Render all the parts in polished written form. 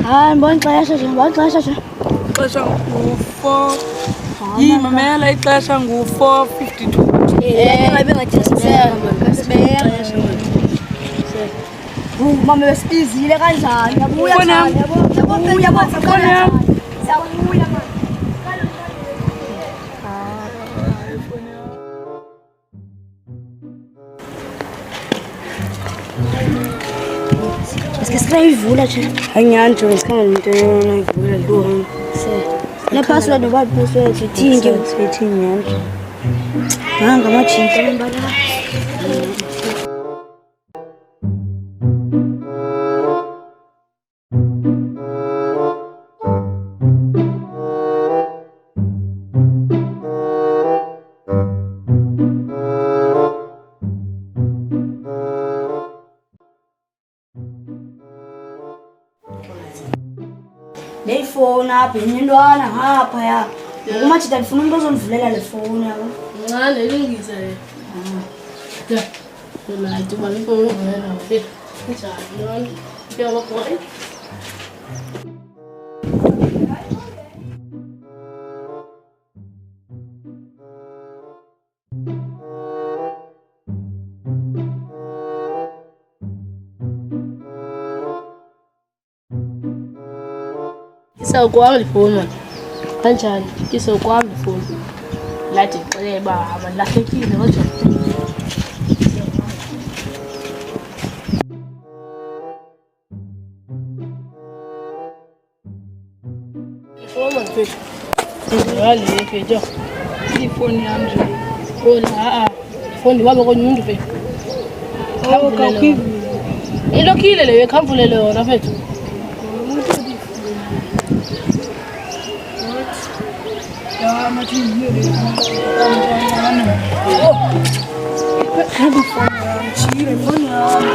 hayi ngibona ixesha nje ixesha ngu-4 yimamela ixesha ngu-4:52 mama besibizile kanjani yabuya Eske singayivula nje? Hanyani nje sikhanga into yona ivula le password ngoba password ithinge nyani. Nanga amajinto lembala. Le phone apha inintwana ngapha ya. Ngokumathida ndifuna umuntu ozondivulela le phone yabo. Ngale ilungisa le. Ja. Yona iduba le phone ngena ngaphi. Njani yona? Yabo boy. Isawukwami le phone manje. Kanjani? Isokwami le phone. Lathi ngixele ba abalahlekile kodwa phone manje. Ngale phela. Ifoni yami nje. Bona phone wabe konyundu phela. Hawu kakhulu. Ilokhile leyo ekhamvulele yona mfethu. Ya mathini yile. Happy phone. Chile phone yami.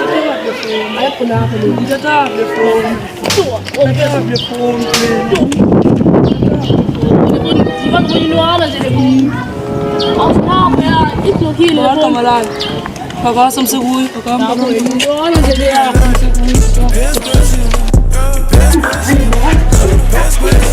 Ayikho lapho le. Ngithatha le phone. Ngithatha le phone. Ngibona inwala nje le phone. Awusinapho ya ilokhile Kodwa malala. Phakasa msekuyo, phakamba. inwala nje le ya. Best